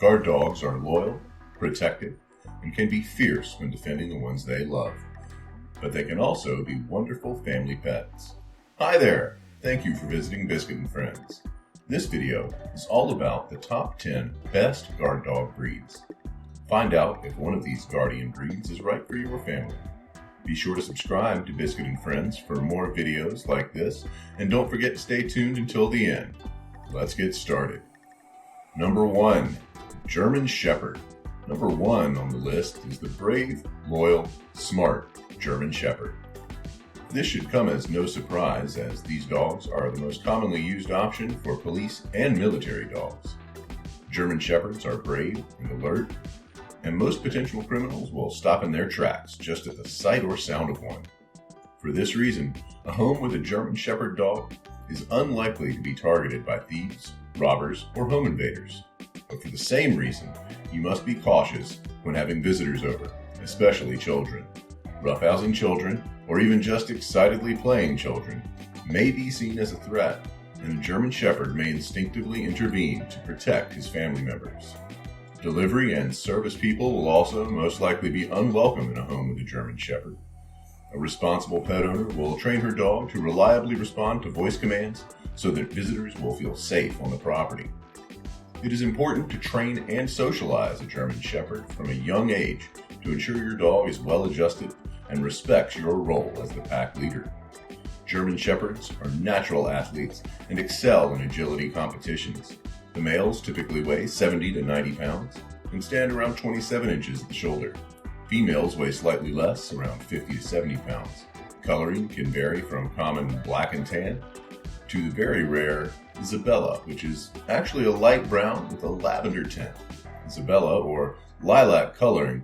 Guard dogs are loyal, protective, and can be fierce when defending the ones they love. But they can also be wonderful family pets. Hi there! Thank you for visiting Biscuit and Friends. This video is all about the top 10 best guard dog breeds. Find out if one of these guardian breeds is right for your family. Be sure to subscribe to Biscuit and Friends for more videos like this, and don't forget to stay tuned until the end. Let's get started. Number 1. German Shepherd. Number 1 on the list is the brave, loyal, smart German Shepherd. This should come as no surprise, as these dogs are the most commonly used option for police and military dogs. German Shepherds are brave and alert, and most potential criminals will stop in their tracks just at the sight or sound of one. For this reason, a home with a German Shepherd dog is unlikely to be targeted by thieves, robbers, or home invaders. But for the same reason, you must be cautious when having visitors over, especially children. Roughhousing children, or even just excitedly playing children, may be seen as a threat, and a German Shepherd may instinctively intervene to protect his family members. Delivery and service people will also most likely be unwelcome in a home with a German Shepherd. A responsible pet owner will train her dog to reliably respond to voice commands so that visitors will feel safe on the property. It is important to train and socialize a German Shepherd from a young age to ensure your dog is well adjusted and respects your role as the pack leader. German Shepherds are natural athletes and excel in agility competitions. The males typically weigh 70 to 90 pounds and stand around 27 inches at the shoulder. Females weigh slightly less, around 50 to 70 pounds. Coloring can vary from common black and tan to the very rare Isabella, which is actually a light brown with a lavender tint. Isabella, or lilac coloring,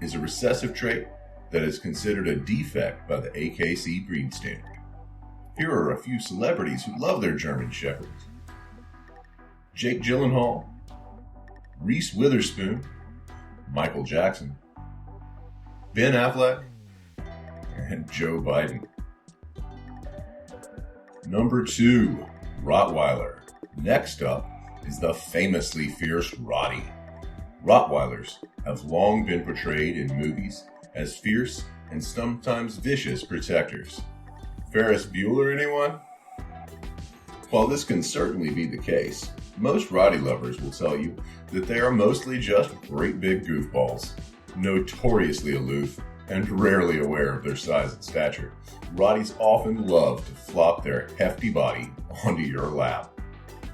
is a recessive trait that is considered a defect by the AKC breed standard. Here are a few celebrities who love their German Shepherds. Jake Gyllenhaal, Reese Witherspoon, Michael Jackson, Ben Affleck, and Joe Biden. Number 2. Rottweiler. Next up is the famously fierce Rottie. Rottweilers have long been portrayed in movies as fierce and sometimes vicious protectors. Ferris Bueller, anyone? While this can certainly be the case, most Rottie lovers will tell you that they are mostly just great big goofballs. Notoriously aloof and rarely aware of their size and stature, Rotties often love to flop their hefty body onto your lap.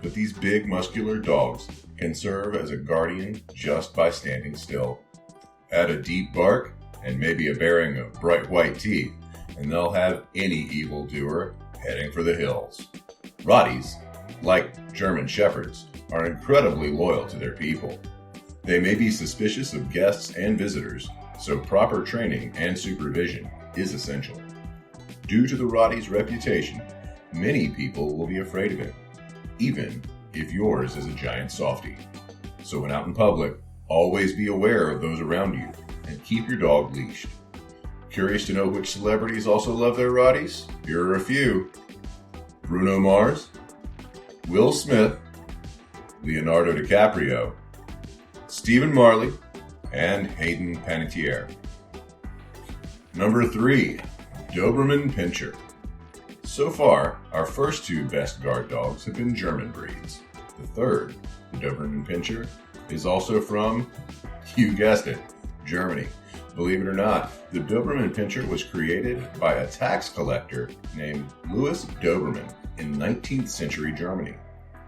But these big muscular dogs can serve as a guardian just by standing still. Add a deep bark and maybe a bearing of bright white teeth, and they'll have any evildoer heading for the hills. Rotties, like German Shepherds, are incredibly loyal to their people. They may be suspicious of guests and visitors, so proper training and supervision is essential. Due to the Rottie's reputation, many people will be afraid of him, even if yours is a giant softie. So when out in public, always be aware of those around you and keep your dog leashed. Curious to know which celebrities also love their Rotties? Here are a few. Bruno Mars, Will Smith, Leonardo DiCaprio, Stephen Marley, and Hayden Panettiere. Number 3. Doberman Pinscher. So far, our first 2 best guard dogs have been German breeds. The third, the Doberman Pinscher, is also from, you guessed it, Germany. Believe it or not, the Doberman Pinscher was created by a tax collector named Louis Doberman in 19th century Germany.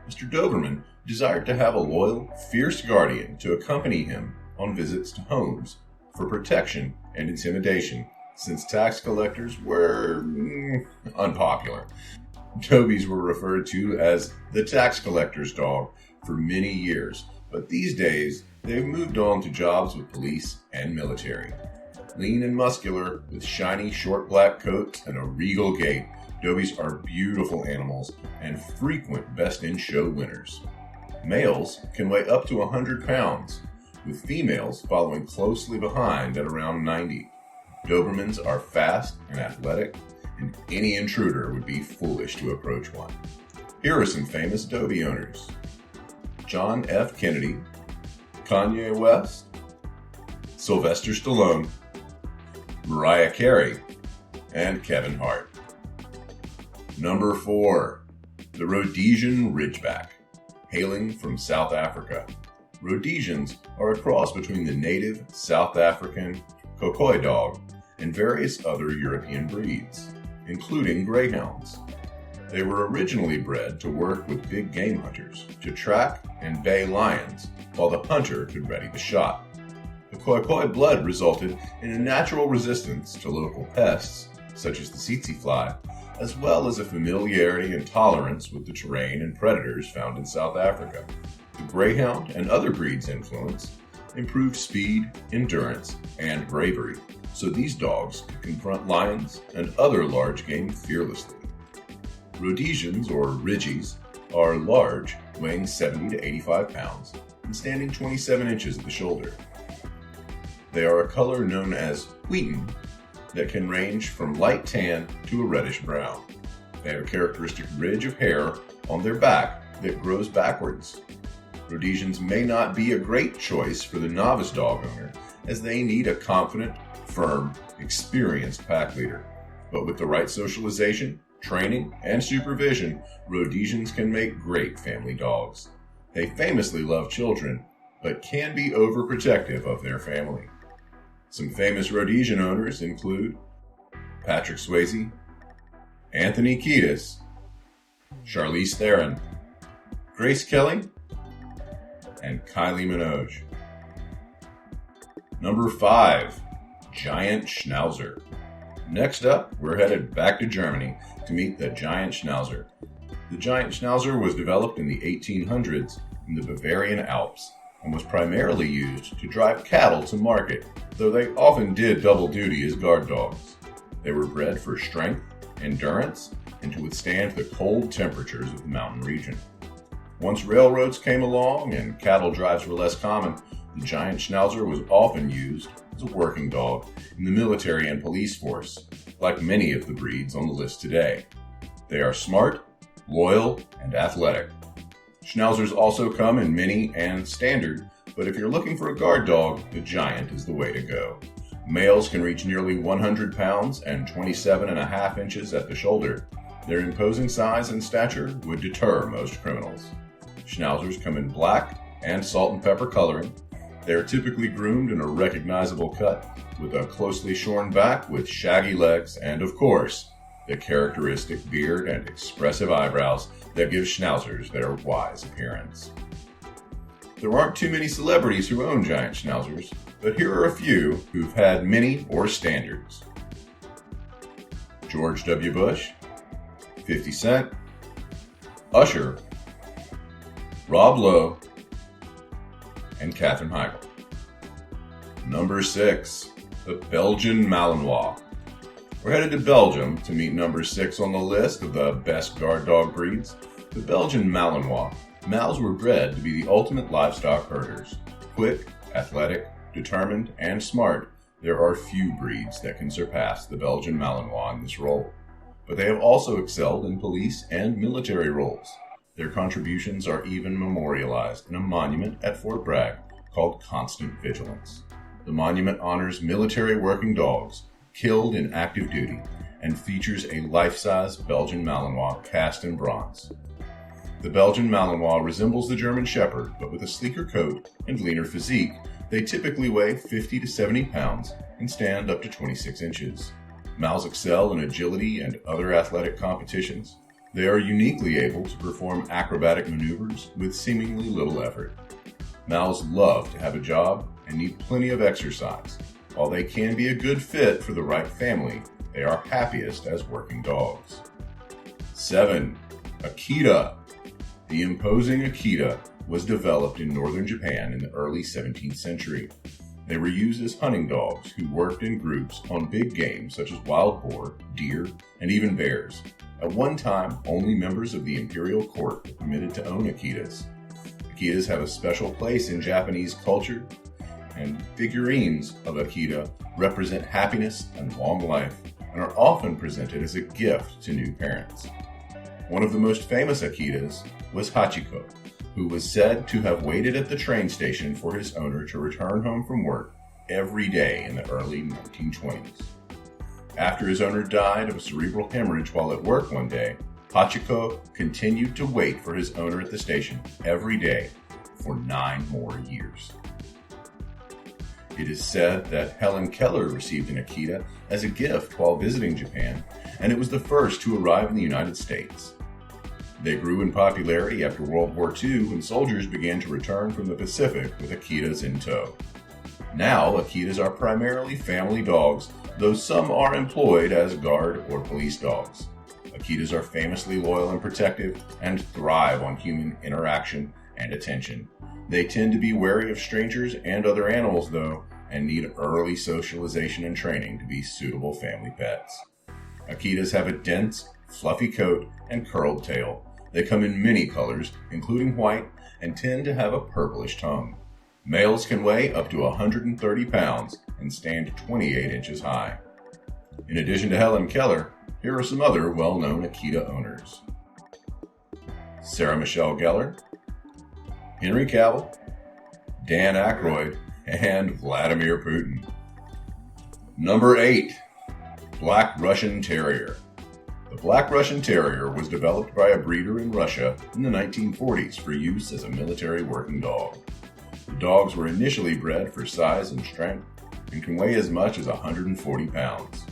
Mr. Doberman desired to have a loyal, fierce guardian to accompany him on visits to homes for protection and intimidation, since tax collectors were unpopular. Dobies were referred to as the tax collector's dog for many years, but these days they've moved on to jobs with police and military. Lean and muscular, with shiny short black coats and a regal gait, Dobies are beautiful animals and frequent Best in Show winners. Males can weigh up to 100 pounds, with females following closely behind at around 90. Dobermans are fast and athletic, and any intruder would be foolish to approach one. Here are some famous Dobie owners: John F. Kennedy, Kanye West, Sylvester Stallone, Mariah Carey, and Kevin Hart. Number 4. The Rhodesian Ridgeback, hailing from South Africa. Rhodesians are a cross between the native South African Khokoi dog and various other European breeds, including greyhounds. They were originally bred to work with big game hunters, to track and bay lions, while the hunter could ready the shot. The Khokoi blood resulted in a natural resistance to local pests, such as the tsetse fly, as well as a familiarity and tolerance with the terrain and predators found in South Africa. The greyhound and other breeds' influence improved speed, endurance, and bravery, so these dogs could confront lions and other large game fearlessly. Rhodesians, or Ridgies, are large, weighing 70 to 85 pounds and standing 27 inches at the shoulder. They are a color known as wheaten that can range from light tan to a reddish brown. They have a characteristic ridge of hair on their back that grows backwards. Rhodesians may not be a great choice for the novice dog owner, as they need a confident, firm, experienced pack leader. But with the right socialization, training, and supervision, Rhodesians can make great family dogs. They famously love children, but can be overprotective of their family. Some famous Rhodesian owners include Patrick Swayze, Anthony Kiedis, Charlize Theron, Grace Kelly, and Kylie Minogue. Number 5. Giant Schnauzer. Next up, we're headed back to Germany to meet the Giant Schnauzer. The Giant Schnauzer was developed in the 1800s in the Bavarian Alps and was primarily used to drive cattle to market, though they often did double duty as guard dogs. They were bred for strength, endurance, and to withstand the cold temperatures of the mountain region. Once railroads came along and cattle drives were less common, the Giant Schnauzer was often used as a working dog in the military and police force, like many of the breeds on the list today. They are smart, loyal, and athletic. Schnauzers also come in mini and standard, but if you're looking for a guard dog, the Giant is the way to go. Males can reach nearly 100 pounds and 27.5 inches at the shoulder. Their imposing size and stature would deter most criminals. Schnauzers come in black and salt and pepper coloring. They are typically groomed in a recognizable cut, with a closely shorn back with shaggy legs and, of course, the characteristic beard and expressive eyebrows that give Schnauzers their wise appearance. There aren't too many celebrities who own Giant Schnauzers, but here are a few who've had mini or standards. George W. Bush, 50 Cent, Usher, Rob Lowe, and Katherine Heigl. Number 6. The Belgian Malinois. We're headed to Belgium to meet number 6 on the list of the best guard dog breeds, the Belgian Malinois. Mals were bred to be the ultimate livestock herders. Quick, athletic, determined, and smart, there are few breeds that can surpass the Belgian Malinois in this role. But they have also excelled in police and military roles. Their contributions are even memorialized in a monument at Fort Bragg called Constant Vigilance. The monument honors military working dogs killed in active duty and features a life-size Belgian Malinois cast in bronze. The Belgian Malinois resembles the German Shepherd, but with a sleeker coat and leaner physique. They typically weigh 50 to 70 pounds and stand up to 26 inches. Mals excel in agility and other athletic competitions. They are uniquely able to perform acrobatic maneuvers with seemingly little effort. Mals love to have a job and need plenty of exercise. While they can be a good fit for the right family, they are happiest as working dogs. 7. Akita. The imposing Akita was developed in northern Japan in the early 17th century. They were used as hunting dogs who worked in groups on big game such as wild boar, deer, and even bears. At one time, only members of the imperial court were permitted to own Akitas. Akitas have a special place in Japanese culture, and figurines of Akita represent happiness and long life and are often presented as a gift to new parents. One of the most famous Akitas was Hachiko, who was said to have waited at the train station for his owner to return home from work every day in the early 1920s. After his owner died of a cerebral hemorrhage while at work one day, Hachiko continued to wait for his owner at the station every day for 9 more years. It is said that Helen Keller received an Akita as a gift while visiting Japan, and it was the first to arrive in the United States. They grew in popularity after World War II when soldiers began to return from the Pacific with Akitas in tow. Now, Akitas are primarily family dogs, though some are employed as guard or police dogs. Akitas are famously loyal and protective and thrive on human interaction and attention. They tend to be wary of strangers and other animals, though, and need early socialization and training to be suitable family pets. Akitas have a dense, fluffy coat and curled tail. They come in many colors, including white, and tend to have a purplish tongue. Males can weigh up to 130 pounds and stand 28 inches high. In addition to Helen Keller, here are some other well-known Akita owners: Sarah Michelle Gellar, Henry Cavill, Dan Aykroyd, and Vladimir Putin. Number 8. Black Russian Terrier. The Black Russian Terrier was developed by a breeder in Russia in the 1940s for use as a military working dog. The dogs were initially bred for size and strength and can weigh as much as 140 pounds.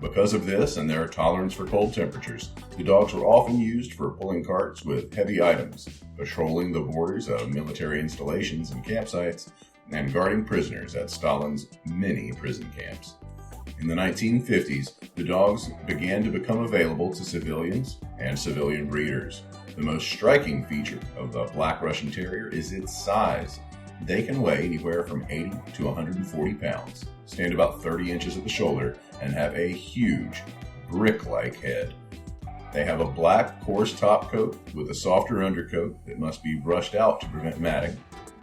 Because of this and their tolerance for cold temperatures, the dogs were often used for pulling carts with heavy items, patrolling the borders of military installations and campsites, and guarding prisoners at Stalin's many prison camps. In the 1950s, the dogs began to become available to civilians and civilian breeders. The most striking feature of the Black Russian Terrier is its size. They can weigh anywhere from 80 to 140 pounds, stand about 30 inches at the shoulder, and have a huge, brick-like head. They have a black, coarse top coat with a softer undercoat that must be brushed out to prevent matting.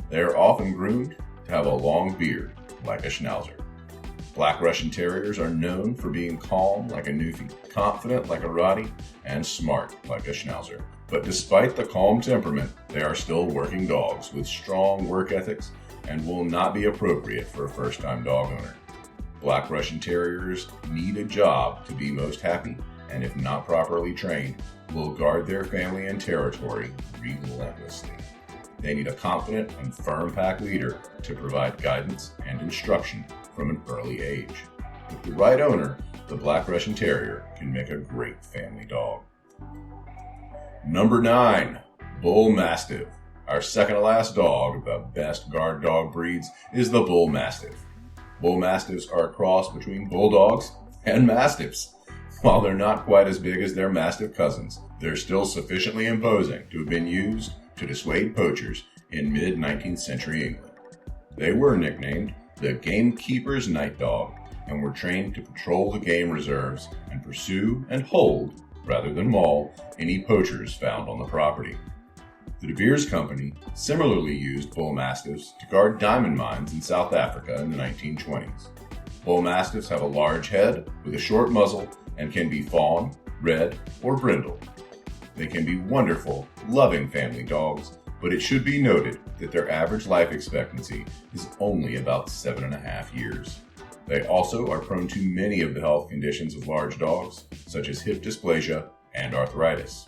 They are often groomed to have a long beard, like a Schnauzer. Black Russian Terriers are known for being calm like a Newfie, confident like a Rottie, and smart like a Schnauzer. But despite the calm temperament, they are still working dogs with strong work ethics and will not be appropriate for a first-time dog owner. Black Russian Terriers need a job to be most happy, and if not properly trained, will guard their family and territory relentlessly. They need a confident and firm pack leader to provide guidance and instruction from an early age. With the right owner, the Black Russian Terrier can make a great family dog. Number 9. Bull Mastiff. Our second to last dog of the best guard dog breeds is the Bull Mastiff. Bull Mastiffs are a cross between Bulldogs and Mastiffs. While they're not quite as big as their Mastiff cousins, they're still sufficiently imposing to have been used to dissuade poachers in mid-19th century England. They were nicknamed the Gamekeeper's Night Dog and were trained to patrol the game reserves and pursue and hold, rather than maul, any poachers found on the property. The De Beers Company similarly used Bull Mastiffs to guard diamond mines in South Africa in the 1920s. Bull Mastiffs have a large head with a short muzzle and can be fawn, red, or brindle. They can be wonderful, loving family dogs, but it should be noted that their average life expectancy is only about 7.5 years. They also are prone to many of the health conditions of large dogs, such as hip dysplasia and arthritis.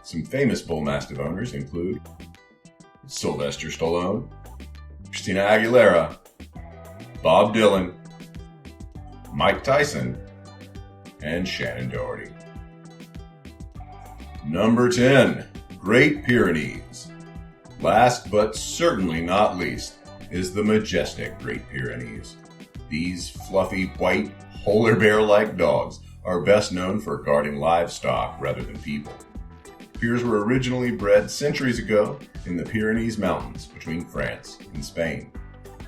Some famous Bull Mastiff owners include Sylvester Stallone, Christina Aguilera, Bob Dylan, Mike Tyson, and Shannon Doherty. Number 10. Great Pyrenees. Last but certainly not least is the majestic Great Pyrenees. These fluffy, white, polar bear-like dogs are best known for guarding livestock rather than people. Pyres were originally bred centuries ago in the Pyrenees Mountains between France and Spain.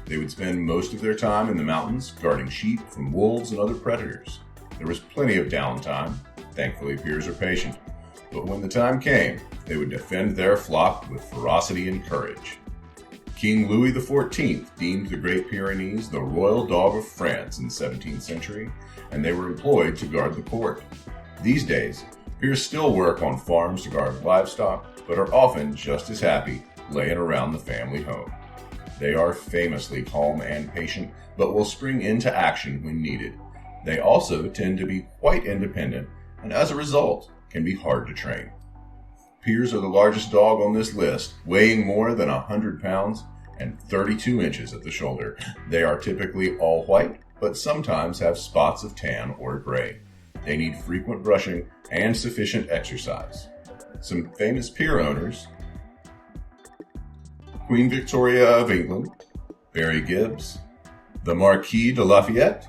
They would spend most of their time in the mountains guarding sheep from wolves and other predators. There was plenty of downtime. Thankfully, Pyres are patient. But when the time came, they would defend their flock with ferocity and courage. King Louis XIV deemed the Great Pyrenees the royal dog of France in the 17th century, and they were employed to guard the court. These days, Pyres still work on farms to guard livestock, but are often just as happy laying around the family home. They are famously calm and patient, but will spring into action when needed. They also tend to be quite independent, and as a result, can be hard to train. Pyrs are the largest dog on this list, weighing more than 100 pounds and 32 inches at the shoulder. They are typically all white, but sometimes have spots of tan or gray. They need frequent brushing and sufficient exercise. Some famous Pyr owners: Queen Victoria of England, Barry Gibbs, the Marquis de Lafayette,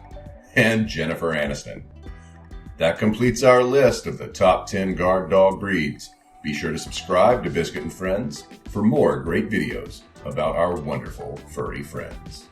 and Jennifer Aniston. That completes our list of the top 10 guard dog breeds. Be sure to subscribe to Biscuit and Friends for more great videos about our wonderful furry friends.